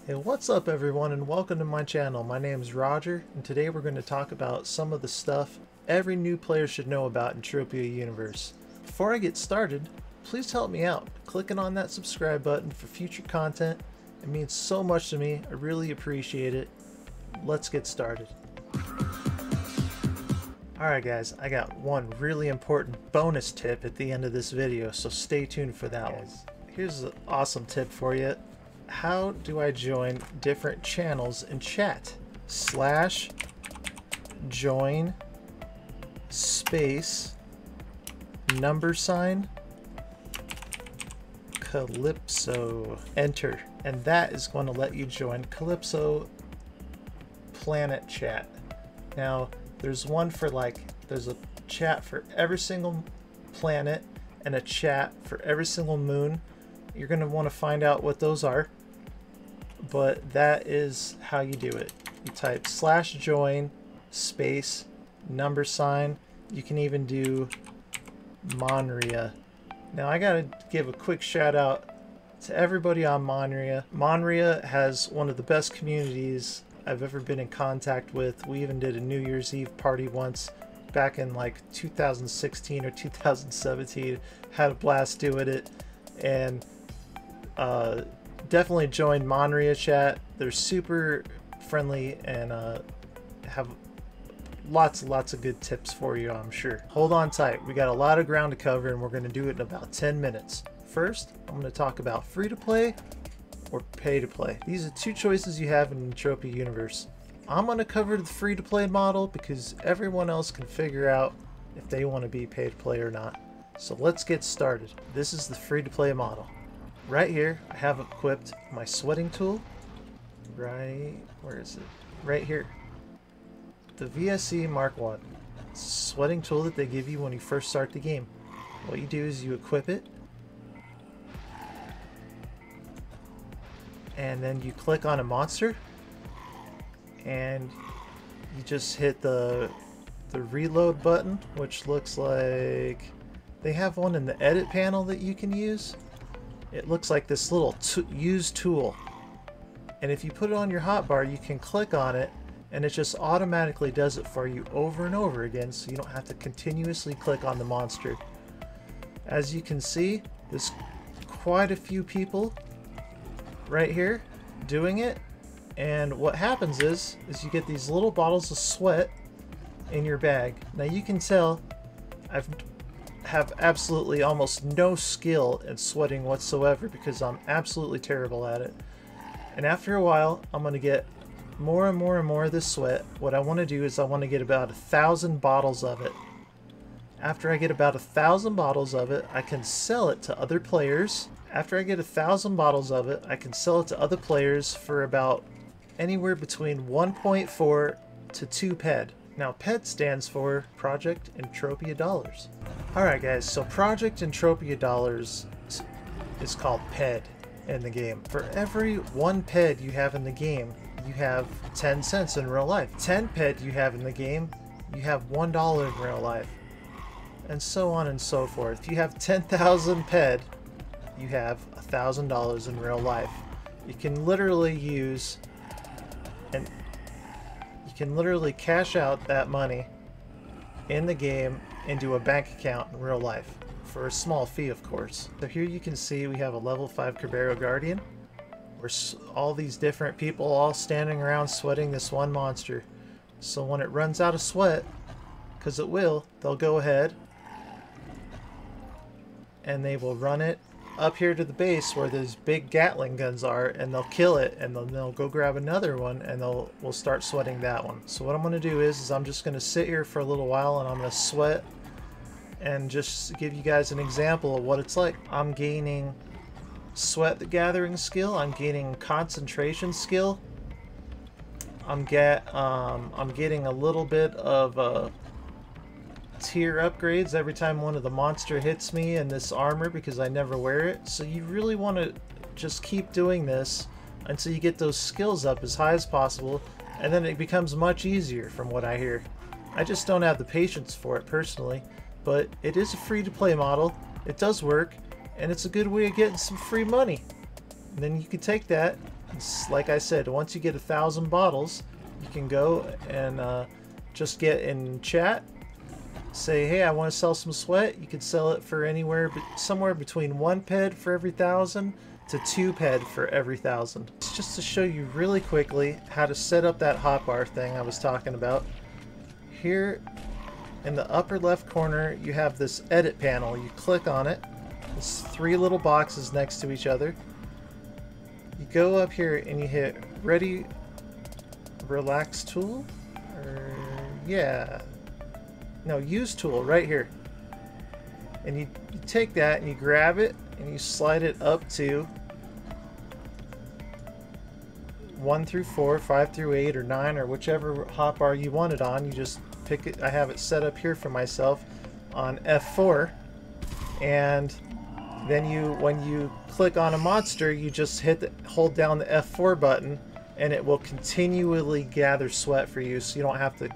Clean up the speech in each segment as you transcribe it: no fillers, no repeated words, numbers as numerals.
Hey, what's up everyone and welcome to my channel. My name is Roger and today we're going to talk about some of the stuff every new player should know about Entropia Universe. Before I get started, please help me out. Clicking on that subscribe button for future content. It means so much to me. I really appreciate it. Let's get started. Alright guys, I got one really important bonus tip at the end of this video, so stay tuned for that one. Here's an awesome tip for you. How do I join different channels in chat? /join space # Calypso. Enter. And that is going to let you join Calypso planet chat. Now, there's one for there's a chat for every single planet and a chat for every single moon. You're going to want to find out what those are, but that is how you do it. You type /join space #. You can even do Monria. Now I gotta give a quick shout out to everybody on Monria. Monria has one of the best communities I've ever been in contact with. We even did a New Year's Eve party once back in like 2016 or 2017. Had a blast doing it, and definitely join Monria chat. They're super friendly and have lots of good tips for you, I'm sure. Hold on tight. We got a lot of ground to cover and we're going to do it in about 10 minutes. First, I'm going to talk about free to play or pay to play. These are two choices you have in Entropia Universe. I'm going to cover the free to play model because everyone else can figure out if they want to be pay to play or not. So let's get started. This is the free to play model. Right here, I have equipped my sweating tool. Right, where is it? Right here. The VSC Mark 1. It's a sweating tool that they give you when you first start the game. What you do is you equip it, and then you click on a monster, and you just hit the reload button, which looks like they have one in the edit panel that you can use. It looks like this little use tool, and if you put it on your hotbar, you can click on it and it just automatically does it for you over and over again, so you don't have to continuously click on the monster. As you can see, there's quite a few people right here doing it, and what happens is you get these little bottles of sweat in your bag. Now you can tell I've have absolutely almost no skill in sweating whatsoever because I'm absolutely terrible at it. And after a while, I'm going to get more and more and more of this sweat. What I want to do is I want to get about 1,000 bottles of it. After I get about 1,000 bottles of it, I can sell it to other players. After I get 1,000 bottles of it, I can sell it to other players for about anywhere between 1.4 to 2 PED. Now PED stands for Project Entropia Dollars. Alright guys, so Project Entropia Dollars is called PED in the game. For every 1 PED you have in the game, you have 10 cents in real life. 10 PED you have in the game, you have $1 in real life. And so on and so forth. If you have 10,000 PED, you have $1,000 in real life. You can literally use and you can literally cash out that money in the game into a bank account in real life for a small fee, of course. So here you can see we have a level 5 Cabero Guardian. Where all these different people all standing around sweating this one monster. So when it runs out of sweat, because it will, they'll go ahead and they will run it up here to the base where those big Gatling guns are, and they'll kill it, and then they'll go grab another one, and we'll start sweating that one. So what I'm going to do is I'm just going to sit here for a little while and I'm going to sweat and just give you guys an example of what it's like. I'm gaining sweat gathering skill, I'm gaining concentration skill, I'm getting a little bit of tier upgrades every time one of the monster hits me in this armor because I never wear it. So you really want to just keep doing this until you get those skills up as high as possible, and then it becomes much easier from what I hear. I just don't have the patience for it personally, but it is a free to play model. It does work, and it's a good way of getting some free money. And then you can take that Like I said, once you get 1,000 bottles, you can go and just get in chat, say, hey, I want to sell some sweat. You could sell it for anywhere, somewhere between 1 ped for every 1,000 to 2 ped for every 1,000. It's just to show you really quickly how to set up that hotbar thing I was talking about. Here in the upper left corner, you have this edit panel. You click on it. There's 3 little boxes next to each other. You go up here and you hit Ready Relax Tool? Yeah. No, Use Tool right here. And you take that and you grab it and you slide it up to 1 through 4, 5 through 8, or 9, or whichever hotbar you want it on. You just pick it. I have it set up here for myself on F4, and then when you click on a monster, you just hold down the F4 button, and it will continually gather sweat for you, so you don't have to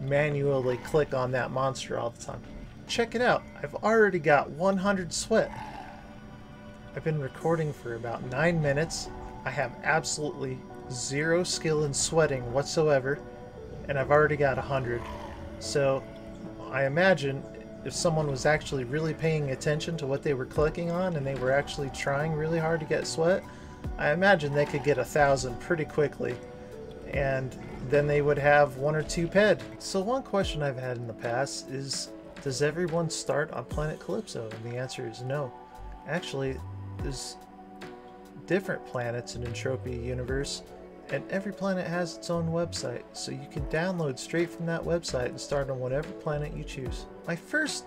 manually click on that monster all the time. Check it out. I've already got 100 sweat. I've been recording for about 9 minutes. I have absolutely zero skill in sweating whatsoever, and I've already got 100. So I imagine if someone was actually really paying attention to what they were clicking on and they were actually trying really hard to get sweat, I imagine they could get 1,000 pretty quickly, and then they would have 1 or 2 ped. So one question I've had in the past is, does everyone start on planet Calypso? And the answer is no. Actually, there's different planets in Entropia Universe, and every planet has its own website, so you can download straight from that website and start on whatever planet you choose. My first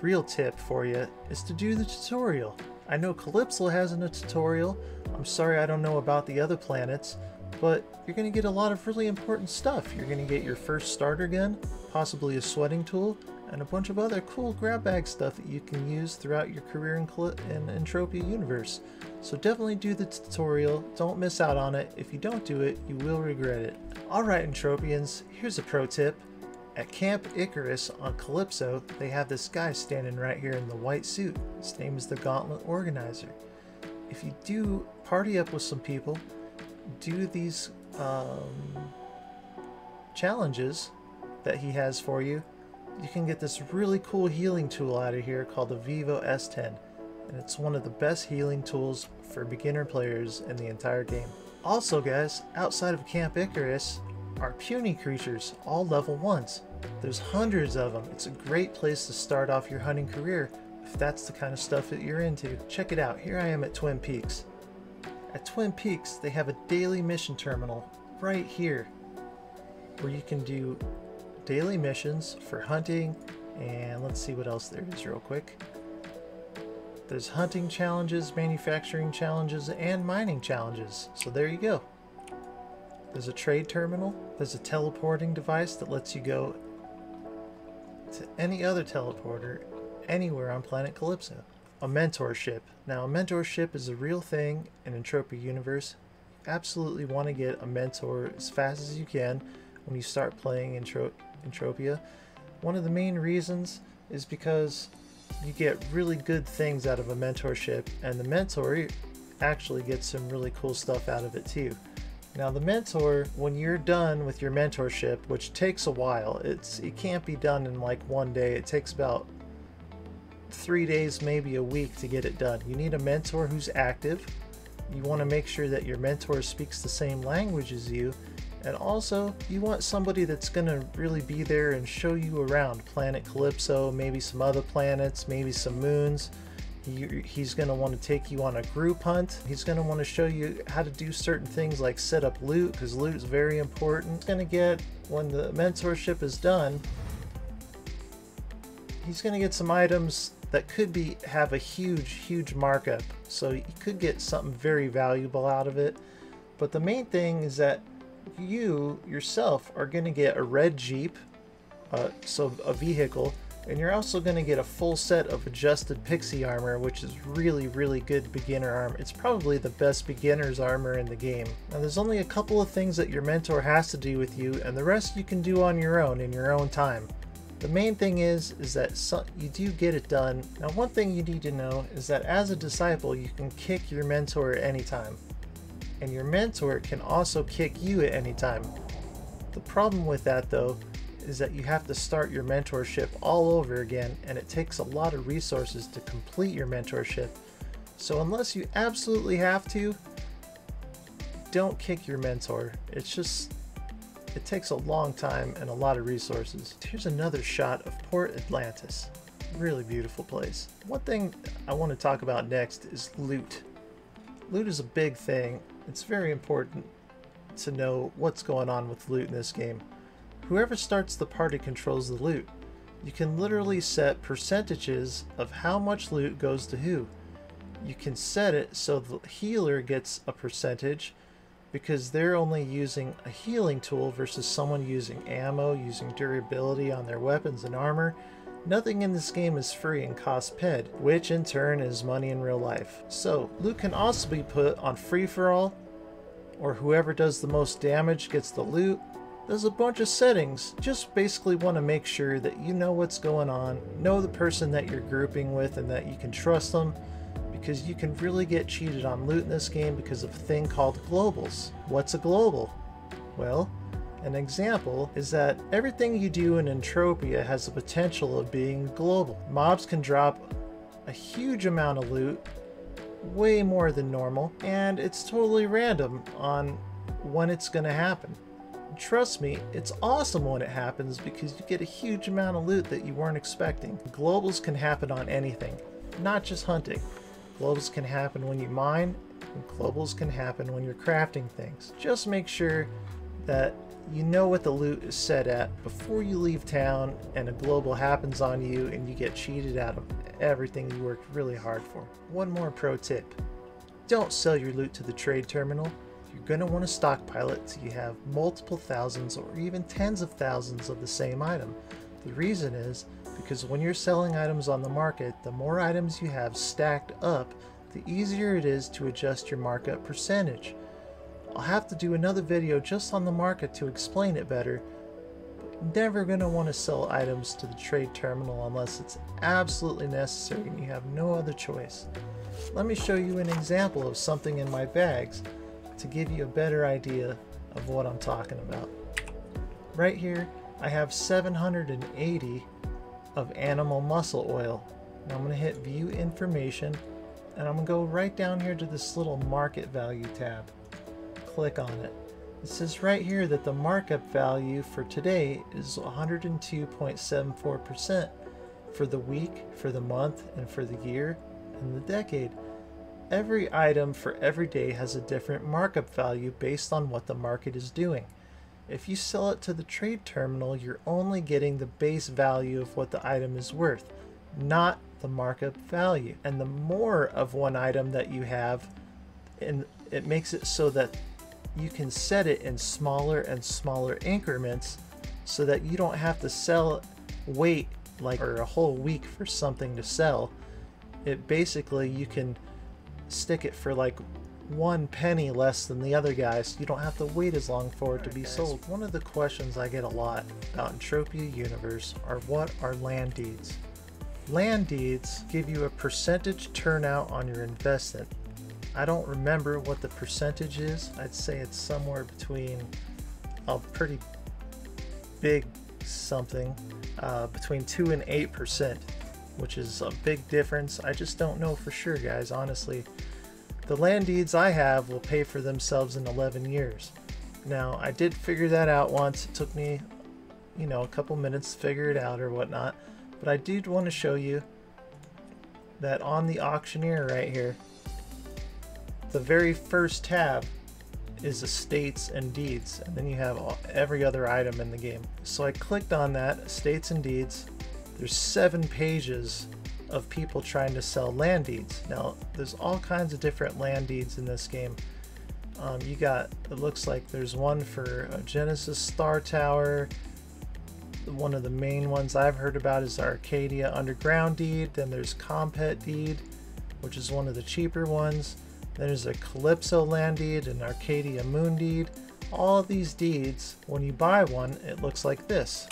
real tip for you is to do the tutorial. I know Calypso has a tutorial. I'm sorry I don't know about the other planets, but you're going to get a lot of really important stuff. You're going to get your first starter gun, possibly a sweating tool, and a bunch of other cool grab bag stuff that you can use throughout your career in Entropia Universe. So definitely do the tutorial. Don't miss out on it. If you don't do it, you will regret it. Alright, Entropians, here's a pro tip. At Camp Icarus on Calypso, they have this guy standing right here in the white suit. His name is the Gauntlet Organizer. If you do party up with some people, do these challenges that he has for you, you can get this really cool healing tool out of here called the Vivo S10, and it's one of the best healing tools for beginner players in the entire game. Also guys, outside of Camp Icarus are puny creatures, all level 1s. There's hundreds of them. It's a great place to start off your hunting career if that's the kind of stuff that you're into. Check it out, here I am at Twin Peaks. At Twin Peaks, they have a daily mission terminal right here where you can do daily missions for hunting, and let's see what else there is real quick. There's hunting challenges, manufacturing challenges, and mining challenges. So there you go. There's a trade terminal. There's a teleporting device that lets you go to any other teleporter anywhere on planet Calypso. A mentorship. Now, a mentorship is a real thing in Entropia Universe. You absolutely want to get a mentor as fast as you can when you start playing Entropia. One of the main reasons is because you get really good things out of a mentorship, and the mentor actually gets some really cool stuff out of it too. Now the mentor, when you're done with your mentorship, which takes a while, it can't be done in like one day. It takes about 3 days, maybe a week to get it done. You need a mentor who's active. You want to make sure that your mentor speaks the same language as you, and also you want somebody that's going to really be there and show you around planet Calypso, maybe some other planets, maybe some moons. He's going to want to take you on a group hunt. He's going to want to show you how to do certain things like set up loot, because loot is very important. He's going to get, when the mentorship is done, he's going to get some items that could have a huge markup, so you could get something very valuable out of it. But the main thing is that you yourself are going to get a red Jeep, so a vehicle, and you're also going to get a full set of adjusted pixie armor, which is really good beginner armor. It's probably the best beginner's armor in the game. Now there's only a couple of things that your mentor has to do with you, and the rest you can do on your own in your own time. The main thing is that you do get it done. Now one thing you need to know is that as a disciple you can kick your mentor at any time. and your mentor can also kick you at any time. The problem with that though is that you have to start your mentorship all over again, and it takes a lot of resources to complete your mentorship. So unless you absolutely have to, don't kick your mentor. It takes a long time and a lot of resources. Here's another shot of Port Atlantis. Really beautiful place. One thing I want to talk about next is loot. Loot is a big thing. It's very important to know what's going on with loot in this game. Whoever starts the party controls the loot. You can literally set percentages of how much loot goes to who. You can set it so the healer gets a percentage because they're only using a healing tool versus someone using ammo, using durability on their weapons and armor. Nothing in this game is free and costs ped, which in turn is money in real life. So loot can also be put on free-for-all, or whoever does the most damage gets the loot. There's a bunch of settings. Just basically want to make sure that you know what's going on, know the person that you're grouping with, and that you can trust them, because you can really get cheated on loot in this game because of a thing called globals. What's a global? Well, an example is that everything you do in Entropia has the potential of being global. Mobs can drop a huge amount of loot, way more than normal, and it's totally random on when it's going to happen. Trust me, it's awesome when it happens because you get a huge amount of loot that you weren't expecting. Globals can happen on anything, not just hunting. Globals can happen when you mine, and globals can happen when you're crafting things. Just make sure that you know what the loot is set at before you leave town and a global happens on you and you get cheated out of everything you worked really hard for. One more pro tip. Don't sell your loot to the trade terminal. You're going to want to stockpile it so you have multiple thousands or even tens of thousands of the same item. The reason is because when you're selling items on the market, the more items you have stacked up, the easier it is to adjust your markup percentage. I'll have to do another video just on the market to explain it better, but you're never going to want to sell items to the trade terminal unless it's absolutely necessary and you have no other choice. Let me show you an example of something in my bags to give you a better idea of what I'm talking about. Right here I have 780 of animal muscle oil. Now I'm going to hit view information and I'm going to go right down here to this little market value tab. Click on it. It says right here that the markup value for today is 102.74% for the week, for the month, and for the year, and the decade. Every item for every day has a different markup value based on what the market is doing. If you sell it to the trade terminal, you're only getting the base value of what the item is worth, not the markup value. And the more of one item that you have, and it makes it so that you can set it in smaller and smaller increments so that you don't have to wait like for a whole week for something to sell. It basically, you can stick it for like 1 penny less than the other guys. You don't have to wait as long for it to be sold. One of the questions I get a lot about Entropia Universe are, what are land deeds? Land deeds give you a percentage turnout on your investment. I don't remember what the percentage is. I'd say it's somewhere between a pretty big something, between 2 and 8%, which is a big difference. I just don't know for sure, guys, honestly. The land deeds I have will pay for themselves in 11 years. Now, I did figure that out once. It took me, a couple minutes to figure it out or whatnot, but I did want to show you that on the auctioneer right here, the very first tab is estates and deeds, and then you have every other item in the game. So I clicked on that, estates and deeds. There's 7 pages of people trying to sell land deeds. Now there's all kinds of different land deeds in this game. It looks like there's one for a Genesis Star Tower. One of the main ones I've heard about is the Arcadia Underground deed. Then there's Compet deed, which is one of the cheaper ones. Then there's a Calypso land deed and Arcadia Moon deed. All of these deeds, when you buy one, it looks like this.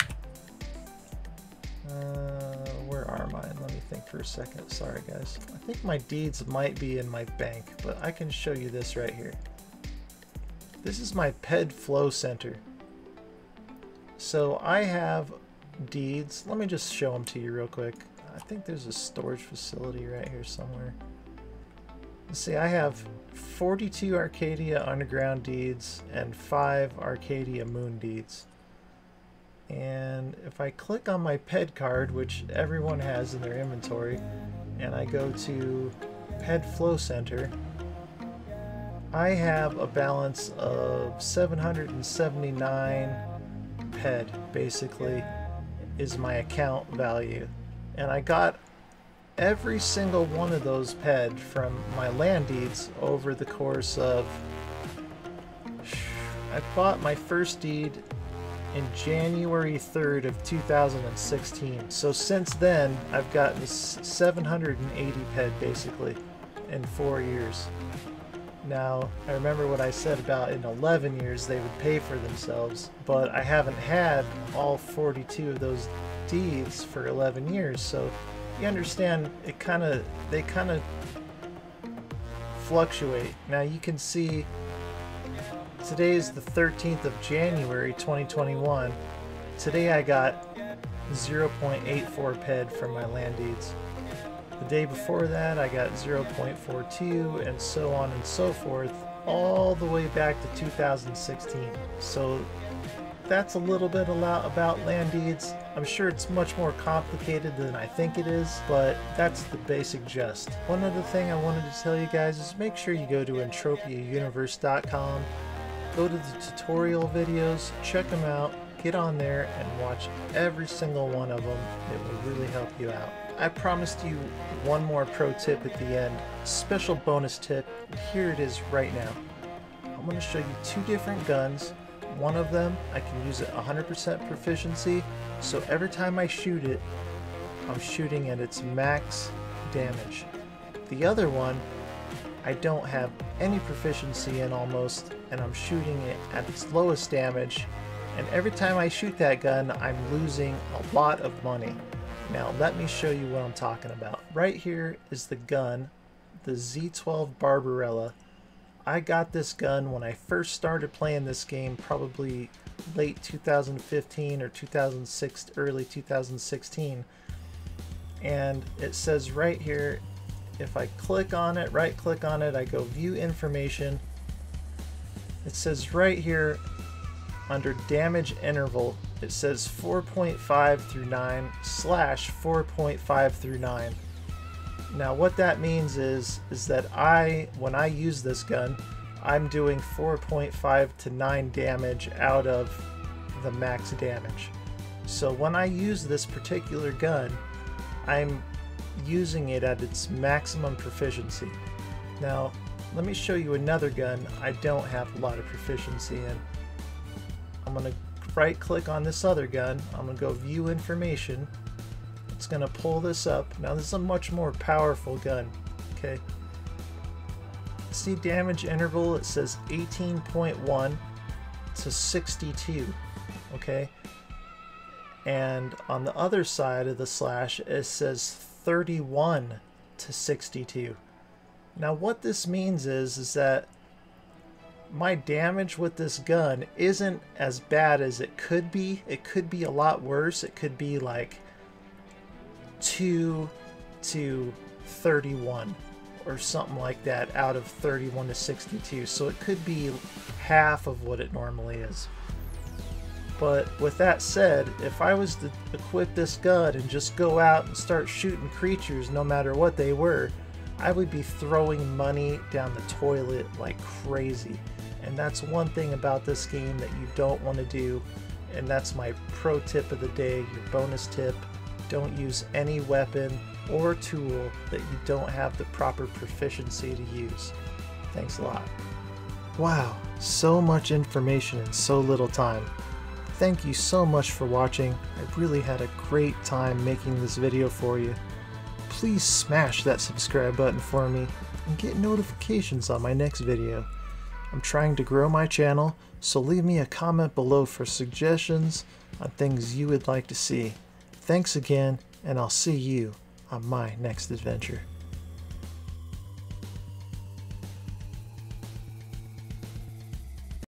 Where are mine? Let me think for a second. Sorry guys. I think my deeds might be in my bank, but I can show you this right here. This is my PED flow center. So I have deeds. Let me just show them to you real quick. I think there's a storage facility right here somewhere. Let's see, I have 42 Arcadia Underground deeds and 5 Arcadia Moon deeds. And if I click on my PED card, which everyone has in their inventory, and I go to PED Flow Center, I have a balance of 779 PED, basically, is my account value. And I got every single one of those PED from my land deeds over the course of... I bought my first deed in January 3rd of 2016. So since then, I've gotten 780 PED basically in 4 years. Now, I remember what I said about in 11 years they would pay for themselves, but I haven't had all 42 of those deeds for 11 years, so you understand they kind of fluctuate. Now you can see today is the 13th of January 2021. Today I got 0.84 PED from my land deeds. The day before that I got 0.42, and so on and so forth, all the way back to 2016. So that's a little bit about land deeds. I'm sure it's much more complicated than I think it is, but that's the basic gist. One other thing I wanted to tell you guys is make sure you go to entropiauniverse.com, go to the tutorial videos, check them out, get on there and watch every single one of them. It will really help you out. I promised you one more pro tip at the end, special bonus tip, and here it is right now. I'm going to show you 2 different guns. One of them I can use at 100% proficiency, so every time I shoot it, I'm shooting at its max damage. The other one I don't have any proficiency in almost, and I'm shooting it at its lowest damage, and every time I shoot that gun I'm losing a lot of money. Now let me show you what I'm talking about. Right here is the gun, the Z12 Barbarella. I got this gun when I first started playing this game, probably late 2015 or 2006, early 2016. And it says right here, if I click on it, right click on it, I go view information. It says right here under damage interval, it says 4.5 through 9 / 4.5 through 9. Now what that means is that when I use this gun, I'm doing 4.5 to 9 damage out of the max damage. So when I use this particular gun, I'm using it at its maximum proficiency. Now let me show you another gun I don't have a lot of proficiency in. I'm going to right click on this other gun, I'm going to go view information. It's going to pull this up. Now this is a much more powerful gun. Okay. See damage interval, it says 18.1 to 62. Okay. And on the other side of the slash it says 31 to 62. Now what this means is that my damage with this gun isn't as bad as it could be. It could be a lot worse. It could be like 2 to 31 or something like that out of 31 to 62. So it could be half of what it normally is. But with that said, if I was to equip this gun and just go out and start shooting creatures no matter what they were, I would be throwing money down the toilet like crazy. And that's one thing about this game that you don't want to do, and that's my pro tip of the day, your bonus tip. Don't use any weapon or tool that you don't have the proper proficiency to use. Thanks a lot. Wow, so much information in so little time. Thank you so much for watching. I really had a great time making this video for you. Please smash that subscribe button for me and get notifications on my next video. I'm trying to grow my channel, so leave me a comment below for suggestions on things you would like to see. Thanks again, and I'll see you on my next adventure.